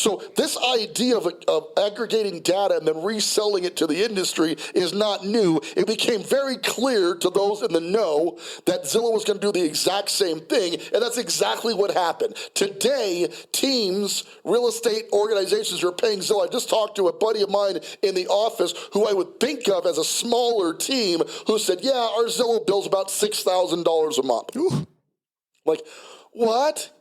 So this idea of aggregating data and then reselling it to the industry is not new. It became very clear to those in the know that Zillow was going to do the exact same thing, and that's exactly what happened. Today, teams, real estate organizations are paying Zillow. I just talked to a buddy of mine in the office who I would think of as a smaller team who said, yeah, our Zillow bill's about $6,000 a month. Ooh. Like, what?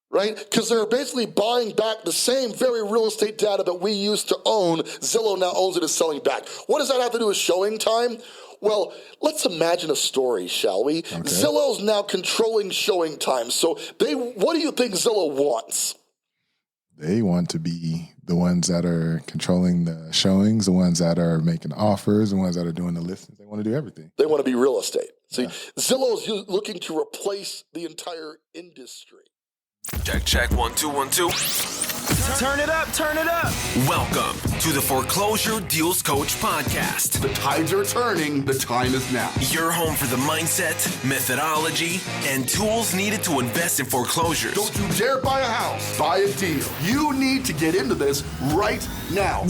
Right? Because they're basically buying back the same very real estate data that we used to own. Zillow now owns it and is selling back. What does that have to do with ShowingTime? Well, let's imagine a story, shall we? Okay. Zillow's now controlling ShowingTime. So what do you think Zillow wants? They want to be the ones that are controlling the showings, the ones that are making offers, the ones that are doing the listings. They want to do everything. They want to be real estate. See, Zillow's looking to replace the entire industry. Check, 1 2 1 2. Turn it up. Welcome to the Foreclosure Deals Coach podcast. The tides are turning. The time is now. Your home for the mindset, methodology, and tools needed to invest in foreclosures. Don't you dare buy a house. Buy a deal. You need to get into this right now.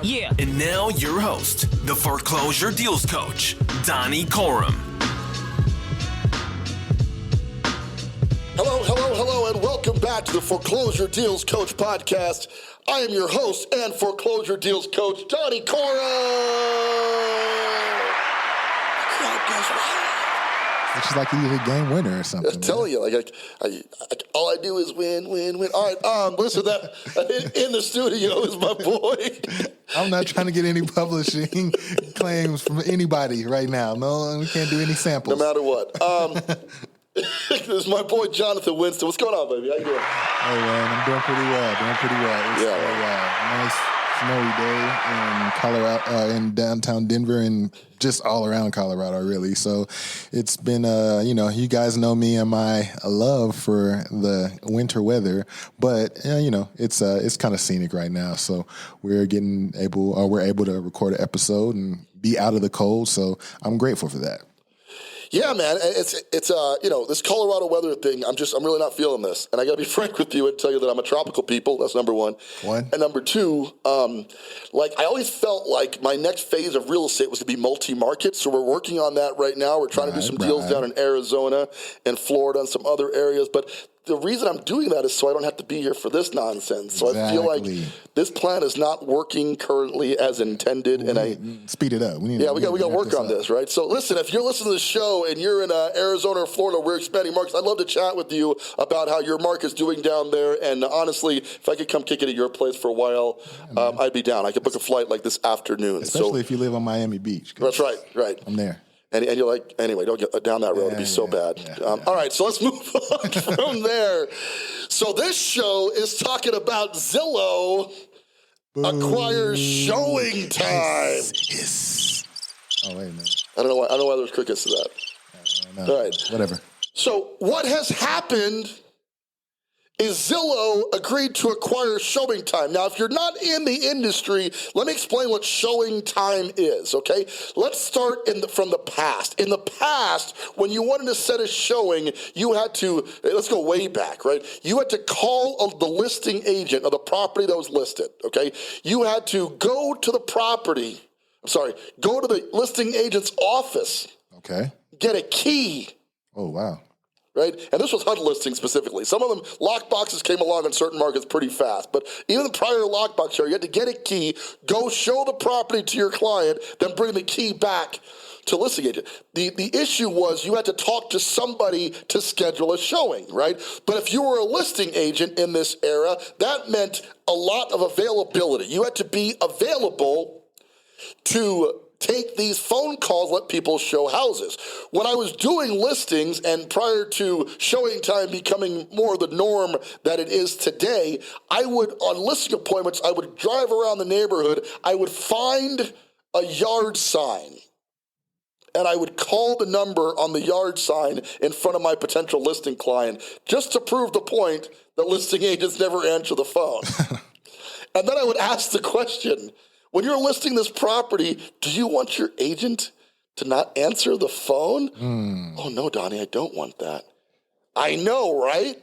Yeah. And now your host, the Foreclosure Deals Coach, Donny Corum. Hello, and welcome back to the Foreclosure Deals Coach podcast. I am your host and Foreclosure Deals Coach, Donny Corum. It's like he's a game winner or something. I'm telling you, all I do is win. All right, listen, that in the studio is my boy. I'm not trying to get any publishing claims from anybody right now. No, we can't do any samples. No matter what. This is my boy Jonathan Winston. What's going on, baby? How you doing? Hey, man, I'm doing pretty well. It's a nice snowy day in Colorado, in downtown Denver, and just all around Colorado, really. So it's been, you guys know me and my love for the winter weather, but it's kind of scenic right now. So we're able to record an episode and be out of the cold. So I'm grateful for that. Yeah, man, it's this Colorado weather thing. I'm really not feeling this, and I got to be frank with you and tell you that I'm a tropical people. That's number one. And number two, I always felt like my next phase of real estate was to be multi-market. So we're working on that right now. We're trying to do some deals down in Arizona and Florida and some other areas, but the reason I'm doing that is so I don't have to be here for this nonsense. So I feel like this plan is not working currently as intended. Speed it up. We got to work on this, right? So listen, if you're listening to the show and you're in Arizona or Florida, we're expanding markets. I'd love to chat with you about how your market's doing down there. And honestly, if I could come kick it at your place for a while, I'd be down. I could book a flight like this afternoon. Especially if you live on Miami Beach. That's right. I'm there. And you're like, anyway, don't get down that road. It'd be so bad. Yeah. All right, so let's move on from there. So this show is talking about Zillow acquires ShowingTime. Yes. Oh, wait a minute. I don't know why there's crickets to that. No, all right. Whatever. So what has happened is Zillow agreed to acquire ShowingTime. Now, if you're not in the industry, let me explain what ShowingTime is, okay? Let's start from the past. In the past, when you wanted to set a showing, you had to, let's go way back, right? You had to call the listing agent of the property that was listed, okay? You had to go to the listing agent's office. Okay. Get a key. Oh, wow. Right? And this was HUD listings specifically. Some of them, lock boxes came along in certain markets pretty fast. But even the prior lockbox show, you had to get a key, go show the property to your client, then bring the key back to listing agent. The issue was you had to talk to somebody to schedule a showing, right? But if you were a listing agent in this era, that meant a lot of availability. You had to be available to take these phone calls, let people show houses. When I was doing listings and prior to ShowingTime becoming more the norm that it is today, on listing appointments, I would drive around the neighborhood, I would find a yard sign, and I would call the number on the yard sign in front of my potential listing client just to prove the point that listing agents never answer the phone. And then I would ask the question, when you're listing this property, do you want your agent to not answer the phone? Oh, no, Donnie, I don't want that. I know, right?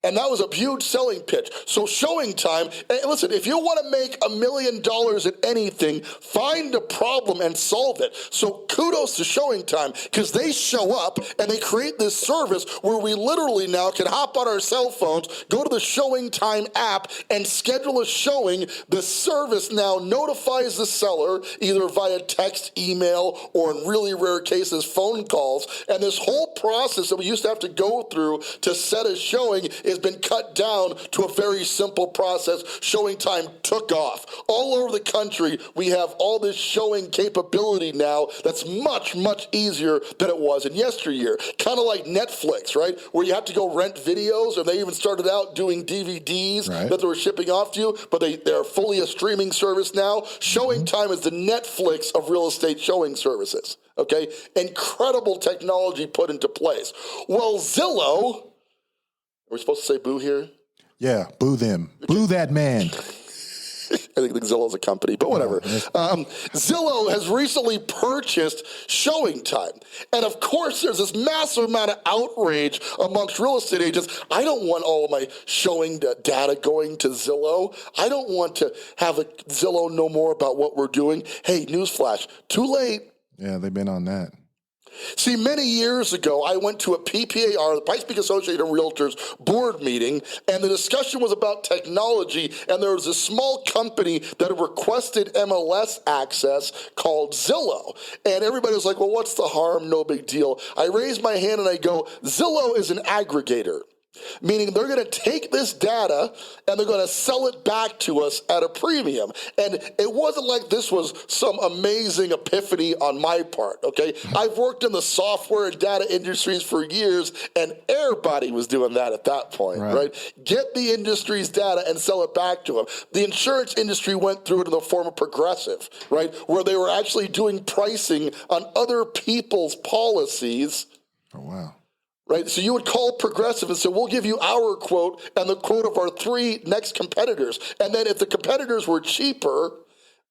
And that was a huge selling pitch. So ShowingTime, and listen, if you want to make $1 million at anything, find a problem and solve it. So kudos to ShowingTime, because they show up and they create this service where we literally now can hop on our cell phones, go to the ShowingTime app, and schedule a showing. The service now notifies the seller either via text, email, or in really rare cases, phone calls. And this whole process that we used to have to go through to set a showing has been cut down to a very simple process. ShowingTime took off. All over the country, we have all this showing capability now that's much, much easier than it was in yesteryear. Kind of like Netflix, right? Where you have to go rent videos, and they even started out doing DVDs that they were shipping off to you, but they're fully a streaming service now. ShowingTime is the Netflix of real estate showing services. Okay? Incredible technology put into place. Well, Zillow... Are we supposed to say boo here? Yeah, boo them. Boo that man. I think Zillow's a company, but whatever. Zillow has recently purchased ShowingTime. And of course, there's this massive amount of outrage amongst real estate agents. I don't want all of my showing data going to Zillow. I don't want to have Zillow know more about what we're doing. Hey, newsflash, too late. Yeah, they've been on that. See, many years ago, I went to a PPAR, the Pikes Peak Associated Realtors board meeting, and the discussion was about technology, and there was a small company that had requested MLS access called Zillow. And everybody was like, well, what's the harm? No big deal. I raised my hand and I go, Zillow is an aggregator. Meaning they're going to take this data and they're going to sell it back to us at a premium. And it wasn't like this was some amazing epiphany on my part, okay? I've worked in the software and data industries for years, and everybody was doing that at that point, right? Get the industry's data and sell it back to them. The insurance industry went through it in the form of Progressive, right? Where they were actually doing pricing on other people's policies. Oh, wow. Right, so you would call Progressive and say, we'll give you our quote and the quote of our 3 next competitors. And then if the competitors were cheaper,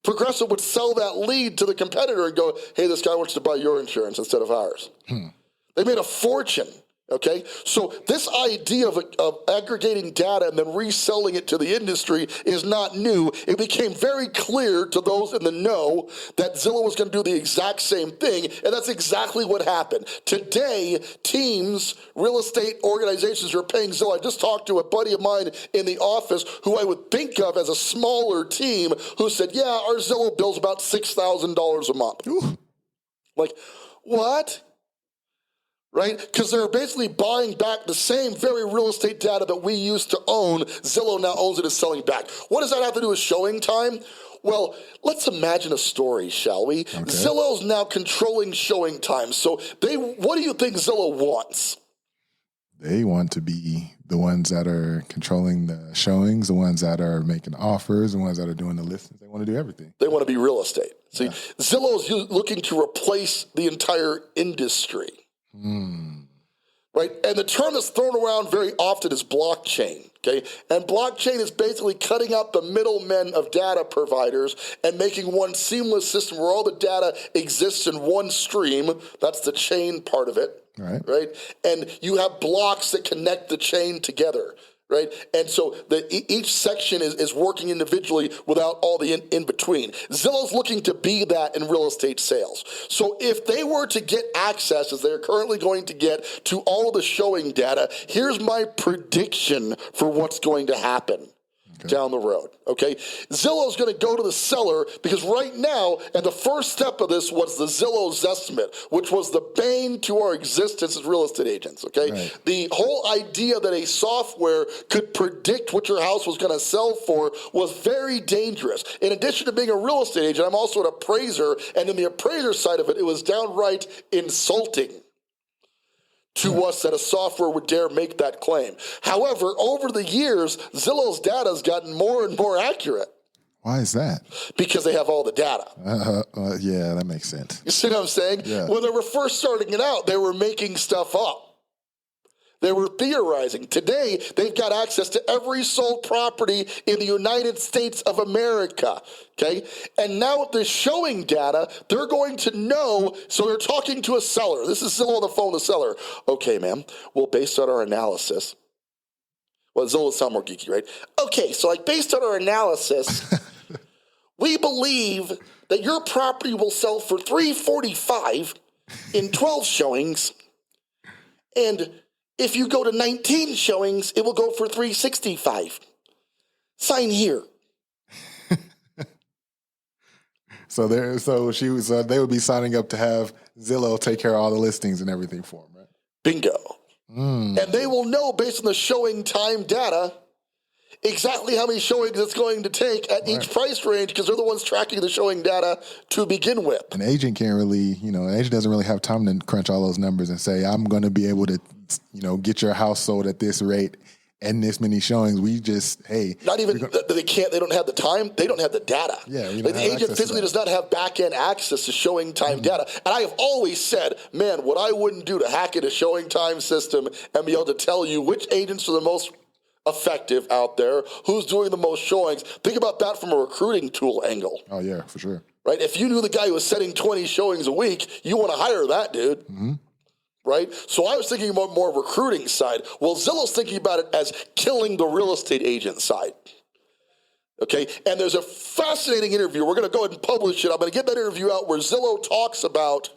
Progressive would sell that lead to the competitor and go, hey, this guy wants to buy your insurance instead of ours. They made a fortune. Okay, so this idea of aggregating data and then reselling it to the industry is not new. It became very clear to those in the know that Zillow was going to do the exact same thing, and that's exactly what happened. Today, teams, real estate organizations are paying Zillow. I just talked to a buddy of mine in the office who I would think of as a smaller team who said, yeah, our Zillow bill's about $6,000 a month. Ooh. Like, what? Right? Because they're basically buying back the same very real estate data that we used to own. Zillow now owns it and is selling back. What does that have to do with ShowingTime? Well, let's imagine a story, shall we? Okay. Zillow's now controlling ShowingTime. So what do you think Zillow wants? They want to be the ones that are controlling the showings, the ones that are making offers, the ones that are doing the listings. They want to do everything. They want to be real estate. See, Zillow's looking to replace the entire industry. Right? And the term that's thrown around very often is blockchain. Okay? And blockchain is basically cutting out the middlemen of data providers and making one seamless system where all the data exists in one stream. That's the chain part of it. Right? And you have blocks that connect the chain together. Right? And so each section is working individually without all the in between. Zillow's looking to be that in real estate sales. So if they were to get access, as they're currently going to get, to all the showing data, here's my prediction for what's going to happen down the road, okay? Zillow's going to go to the seller because right now, and the first step of this was the Zillow Zestimate, which was the bane to our existence as real estate agents, okay? Right. The whole idea that a software could predict what your house was going to sell for was very dangerous. In addition to being a real estate agent, I'm also an appraiser, and in the appraiser side of it, it was downright insulting to us that a software would dare make that claim. However, over the years, Zillow's data has gotten more and more accurate. Why is that? Because they have all the data. Yeah, that makes sense. You see what I'm saying? Yeah. When they were first starting it out, they were making stuff up. They were theorizing. Today, they've got access to every sold property in the United States of America, okay? And now with this showing data, they're going to know, so they're talking to a seller. This is Zillow on the phone, the seller. Okay, ma'am, well, based on our analysis, Well, Zillow sound more geeky, right? Okay, so like based on our analysis, we believe that your property will sell for $345 in 12 showings, and if you go to 19 showings, it will go for $365. Sign here. So they would be signing up to have Zillow take care of all the listings and everything for them, right? Bingo. And they will know based on the showing time data exactly how many showings it's going to take at each price range because they're the ones tracking the showing data to begin with. An agent can't really, an agent doesn't really have time to crunch all those numbers and say, I'm going to be able to, get your house sold at this rate and this many showings. We just, not even they can't. They don't have the time. They don't have the data. Yeah, the agent physically does not have back end access to showing time data. And I have always said, man, what I wouldn't do to hack into showing time system and be able to tell you which agents are the most effective out there, who's doing the most showings. Think about that from a recruiting tool angle. Oh yeah, for sure. Right? If you knew the guy who was setting 20 showings a week, you want to hire that dude. Mm-hmm. Right? So I was thinking about more recruiting side. Well, Zillow's thinking about it as killing the real estate agent side. Okay? And there's a fascinating interview. We're going to go ahead and publish it. I'm going to get that interview out where Zillow talks about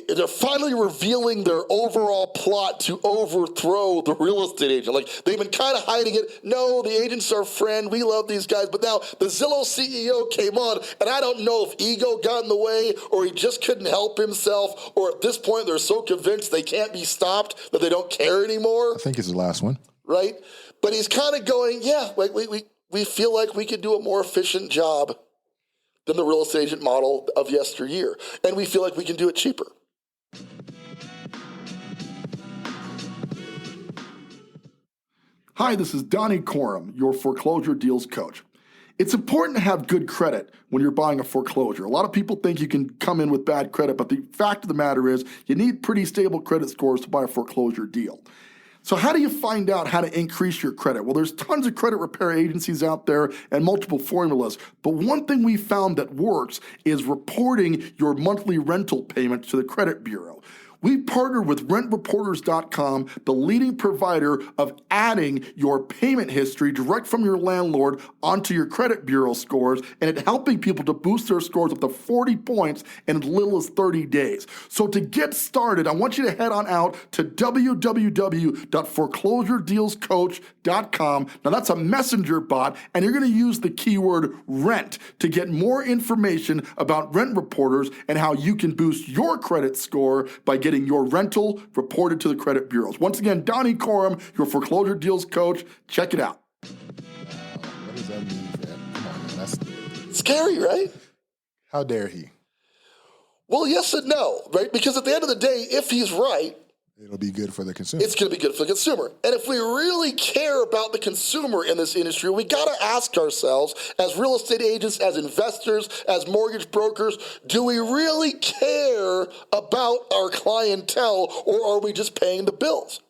they're finally revealing their overall plot to overthrow the real estate agent. Like, they've been kind of hiding it. No, the agent's our friend. We love these guys. But now the Zillow CEO came on, and I don't know if ego got in the way or he just couldn't help himself, or at this point they're so convinced they can't be stopped that they don't care anymore. I think it's the last one. Right? But he's kind of going, yeah, like we feel like we could do a more efficient job than the real estate agent model of yesteryear. And we feel like we can do it cheaper. Hi, this is Donny Corum, your foreclosure deals coach. It's important to have good credit when you're buying a foreclosure. A lot of people think you can come in with bad credit, but the fact of the matter is you need pretty stable credit scores to buy a foreclosure deal. So how do you find out how to increase your credit? Well, there's tons of credit repair agencies out there and multiple formulas. But one thing we found that works is reporting your monthly rental payment to the credit bureau. We partnered with RentReporters.com, the leading provider of adding your payment history direct from your landlord onto your credit bureau scores, and it helping people to boost their scores up to 40 points in as little as 30 days. So to get started, I want you to head on out to www.foreclosuredealscoach.com. Now that's a messenger bot, and you're going to use the keyword rent to get more information about Rent Reporters and how you can boost your credit score by getting your rental reported to the credit bureaus. Once again, Donny Corum, your foreclosure deals coach. Check it out. What does that mean, man? Come on, man. That's scary, right? How dare he? Well, yes and no, right? Because at the end of the day, if he's right, it'll be good for the consumer. It's going to be good for the consumer. And if we really care about the consumer in this industry, we got to ask ourselves, as real estate agents, as investors, as mortgage brokers, do we really care about our clientele, or are we just paying the bills,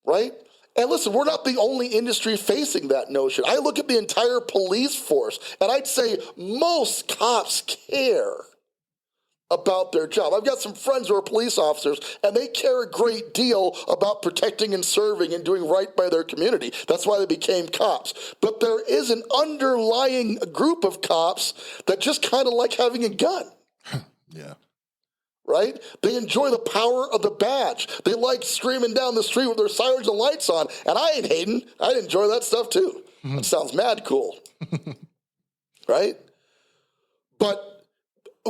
right? And listen, we're not the only industry facing that notion. I look at the entire police force, and I'd say most cops care about their job. I've got some friends who are police officers, and they care a great deal about protecting and serving and doing right by their community. That's why they became cops. But there is an underlying group of cops that just kind of like having a gun. Yeah. Right? They enjoy the power of the badge. They like screaming down the street with their sirens and lights on. And I ain't hating. I'd enjoy that stuff too. It sounds mad cool. Right? But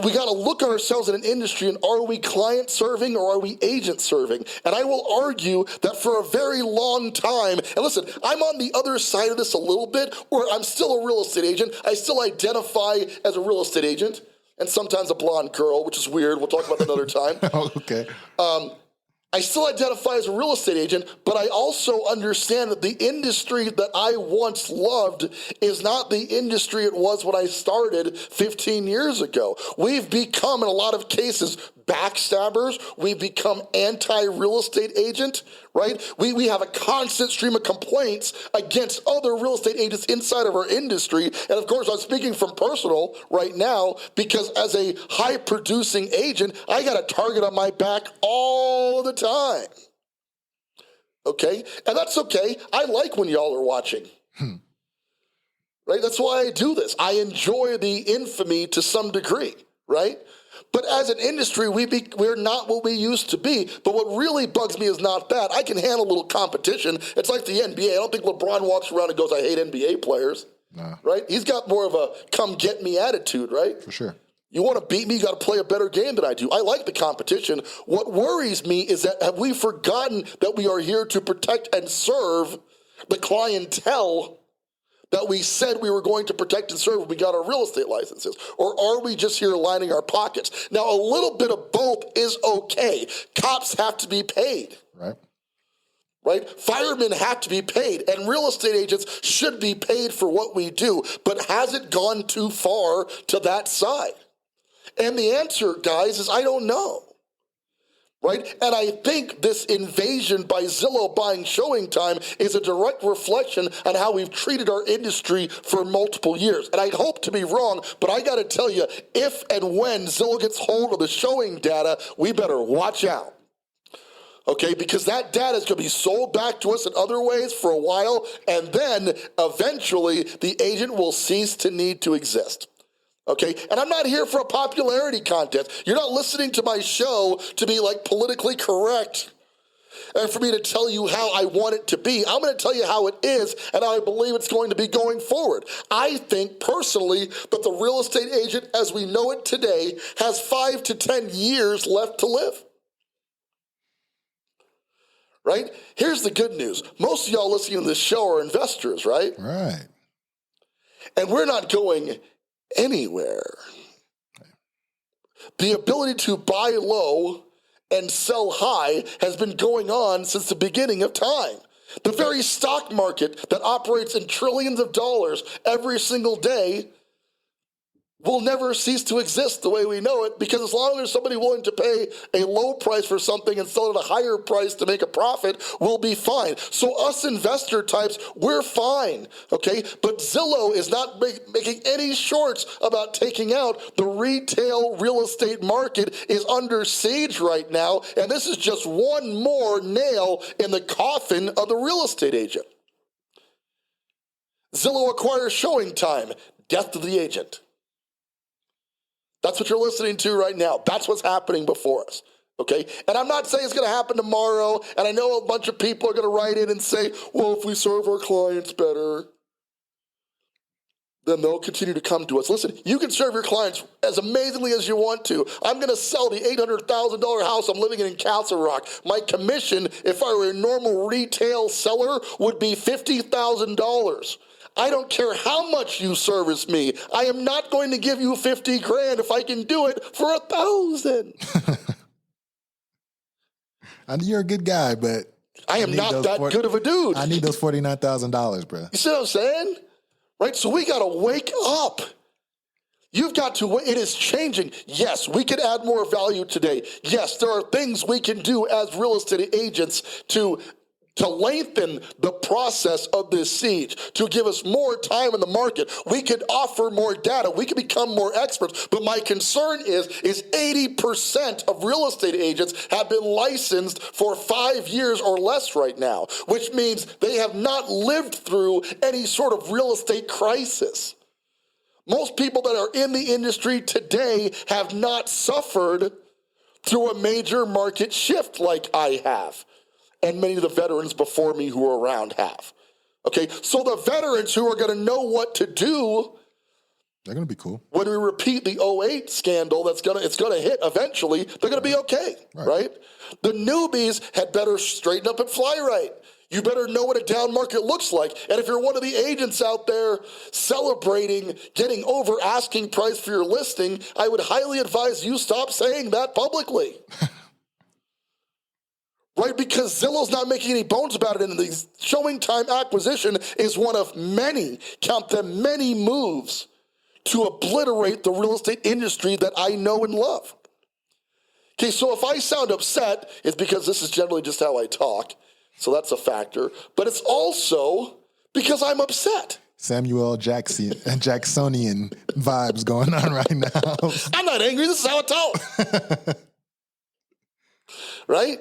we got to look at ourselves in an industry, and are we client serving or are we agent serving? And I will argue that for a very long time, and listen, I'm on the other side of this a little bit, where I'm still a real estate agent. I still identify as a real estate agent, and sometimes a blonde girl, which is weird. We'll talk about that another time. Okay. I still identify as a real estate agent, but I also understand that the industry that I once loved is not the industry it was when I started 15 years ago. We've become, in a lot of cases, backstabbers. We've become anti-real estate agent, right? We have a constant stream of complaints against other real estate agents inside of our industry. And of course, I'm speaking from personal right now, because as a high-producing agent, I got a target on my back all the time. okay? And that's okay. I like when y'all are watching. Right? That's why I do this. I enjoy the infamy to some degree, right? But as an industry, we're not what we used to be. But what really bugs me is not that. I can handle a little competition. It's like the NBA. I don't think LeBron walks around and goes, I hate NBA players. Nah. Right? He's got more of a come get me attitude, right? For sure. You want to beat me, you got to play a better game than I do. I like the competition. What worries me is that have we forgotten that we are here to protect and serve the clientele that we said we were going to protect and serve when we got our real estate licenses? Or are we just here lining our pockets? Now, a little bit of both is okay. Cops have to be paid. Right? Firemen have to be paid, and real estate agents should be paid for what we do. But has it gone too far to that side? And the answer, guys, is I don't know. Right? And I think this invasion by Zillow buying ShowingTime is a direct reflection on how we've treated our industry for multiple years. And I hope to be wrong, but I got to tell you, if and when Zillow gets hold of the showing data, we better watch out. Okay, because that data is going to be sold back to us in other ways for a while, and then eventually the agent will cease to need to exist. Okay, and I'm not here for a popularity contest. You're not listening to my show to be like politically correct and for me to tell you how I want it to be. I'm going to tell you how it is and how I believe it's going to be going forward. I think personally that the real estate agent as we know it today has 5 to 10 years left to live. Right? Here's the good news. Most of y'all listening to this show are investors, right? Right. And we're not going anywhere. The ability to buy low and sell high has been going on since the beginning of time. The very stock market that operates in trillions of dollars every single day will never cease to exist the way we know it, because as long as there's somebody willing to pay a low price for something and sell it at a higher price to make a profit, we'll be fine. So us investor types, we're fine, okay? But Zillow is not making any shorts about taking out. The retail real estate market is under siege right now, and this is just one more nail in the coffin of the real estate agent. Zillow acquires ShowingTime, death to the agent. That's what you're listening to right now. That's what's happening before us, okay? And I'm not saying it's going to happen tomorrow, and I know a bunch of people are going to write in and say, well, if we serve our clients better, then they'll continue to come to us. Listen, you can serve your clients as amazingly as you want to. I'm going to sell the $800,000 house I'm living in Castle Rock. My commission, if I were a normal retail seller, would be $50,000. I don't care how much you service me. I am not going to give you 50 grand if I can do it for 1,000. I know you're a good guy, but I am not that good of a dude. I need those $49,000, bro. You see what I'm saying? Right? So we got to wake up. You've got to, it is changing. Yes, we can add more value today. Yes, there are things we can do as real estate agents to lengthen the process of this siege, to give us more time in the market. We could offer more data. We could become more experts. But my concern is 80% of real estate agents have been licensed for 5 years or less right now, which means they have not lived through any sort of real estate crisis. Most people that are in the industry today have not suffered through a major market shift like I have. And many of the veterans before me who are around have. Okay, so the veterans who are going to know what to do, they're going to be cool. When we repeat the 08 scandal, it's going to hit eventually, they're going to be okay, right? The newbies had better straighten up and fly right. You better know what a down market looks like. And if you're one of the agents out there celebrating getting over asking price for your listing, I would highly advise you stop saying that publicly. Right, because Zillow's not making any bones about it, and the ShowingTime acquisition is one of many, count them, many moves to obliterate the real estate industry that I know and love. Okay, so if I sound upset, it's because this is generally just how I talk, so that's a factor, but it's also because I'm upset. Samuel Jacksonian vibes going on right now. I'm not angry, this is how I talk. Right?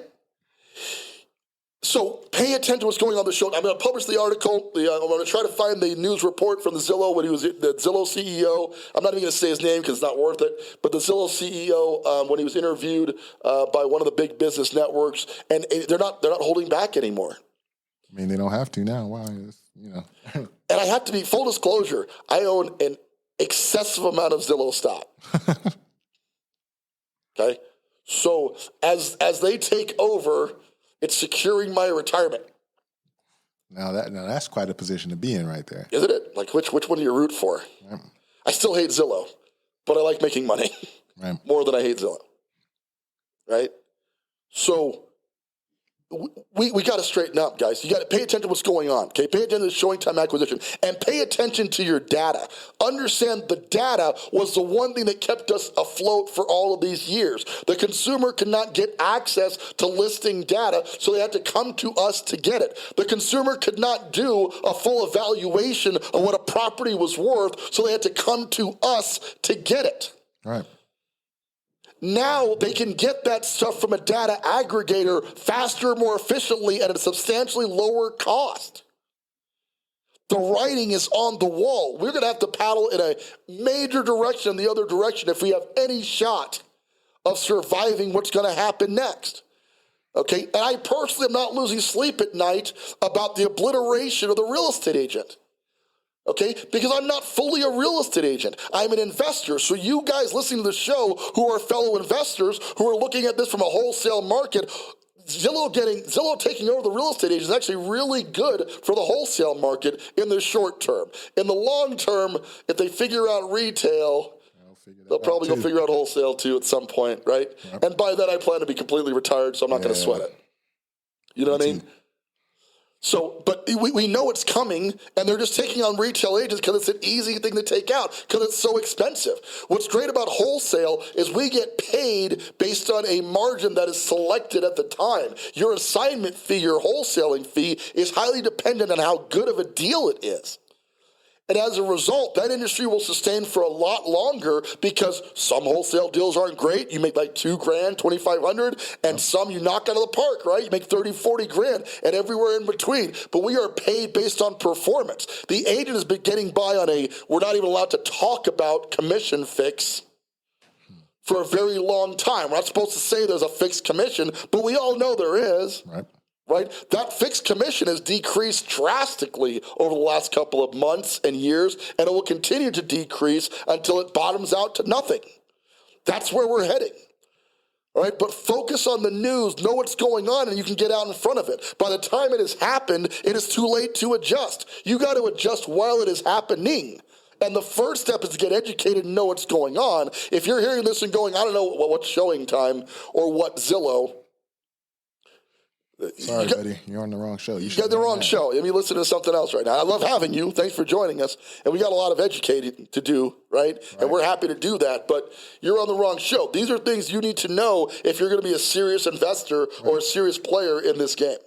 So pay attention to what's going on the show. I'm going to publish the article. I'm going to try to find the news report from the Zillow when he was the Zillow CEO. I'm not even going to say his name because it's not worth it. But the Zillow CEO when he was interviewed by one of the big business networks, and they're not holding back anymore. I mean, they don't have to now. Wow, And I have to be full disclosure. I own an excessive amount of Zillow stock. Okay, so as they take over, it's securing my retirement. Now that's quite a position to be in right there. Isn't it? Like which one do you root for? Right. I still hate Zillow, but I like making money Right. more than I hate Zillow. Right? So we got to straighten up, guys. You got to pay attention to what's going on. Okay, pay attention to the ShowingTime acquisition, and pay attention to your data. Understand the data was the one thing that kept us afloat for all of these years. The consumer could not get access to listing data, so they had to come to us to get it. The consumer could not do a full evaluation of what a property was worth, so they had to come to us to get it. Right. Now they can get that stuff from a data aggregator faster, more efficiently, at a substantially lower cost. The writing is on the wall. We're going to have to paddle in a major direction in the other direction if we have any shot of surviving what's going to happen next. Okay, and I personally am not losing sleep at night about the obliteration of the real estate agent. Okay, because I'm not fully a real estate agent. I'm an investor. So you guys listening to the show who are fellow investors who are looking at this from a wholesale market, Zillow taking over the real estate agent is actually really good for the wholesale market in the short term. In the long term, if they figure out retail, they'll probably go figure out wholesale too at some point, right? Yep. And by then I plan to be completely retired, so I'm not going to sweat it. You know what I mean? So, but we know it's coming, and they're just taking on retail agents because it's an easy thing to take out because it's so expensive. What's great about wholesale is we get paid based on a margin that is selected at the time. Your assignment fee, your wholesaling fee, is highly dependent on how good of a deal it is. And as a result, that industry will sustain for a lot longer because some wholesale deals aren't great. You make like $2,000, $2,500, and some you knock out of the park, right? You make 30, 40 grand and everywhere in between. But we are paid based on performance. The agent has been getting by on we're not even allowed to talk about commission fix for a very long time. We're not supposed to say there's a fixed commission, but we all know there is. Right? That fixed commission has decreased drastically over the last couple of months and years, and it will continue to decrease until it bottoms out to nothing. That's where we're heading. All right? But focus on the news, know what's going on, and you can get out in front of it. By the time it has happened, it is too late to adjust. You got to adjust while it is happening. And the first step is to get educated and know what's going on. If you're hearing this and going, I don't know what's ShowingTime or what Zillow, sorry, buddy. You're on the wrong show. You got the wrong show. I mean, listen to something else right now. I love having you. Thanks for joining us. And we got a lot of educating to do, right? And we're happy to do that. But you're on the wrong show. These are things you need to know if you're going to be a serious investor or a serious player in this game.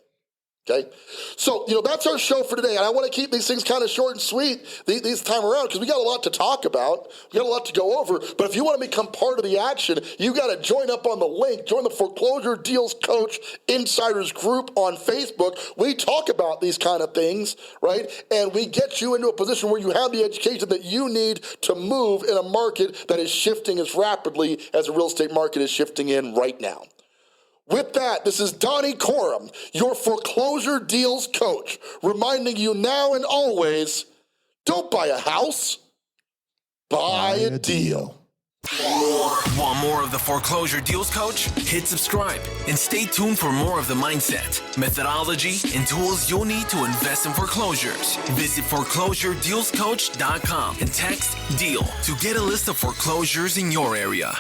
Okay, so, that's our show for today. And I want to keep these things kind of short and sweet this time around because we got a lot to talk about. We got a lot to go over. But if you want to become part of the action, you got to join up on the link. Join the Foreclosure Deals Coach Insiders group on Facebook. We talk about these kind of things, right? And we get you into a position where you have the education that you need to move in a market that is shifting as rapidly as the real estate market is shifting in right now. With that, this is Donny Corum, your Foreclosure Deals Coach, reminding you now and always, don't buy a house, buy a deal. Want more of the Foreclosure Deals Coach? Hit subscribe and stay tuned for more of the mindset, methodology, and tools you'll need to invest in foreclosures. Visit foreclosuredealscoach.com and text DEAL to get a list of foreclosures in your area.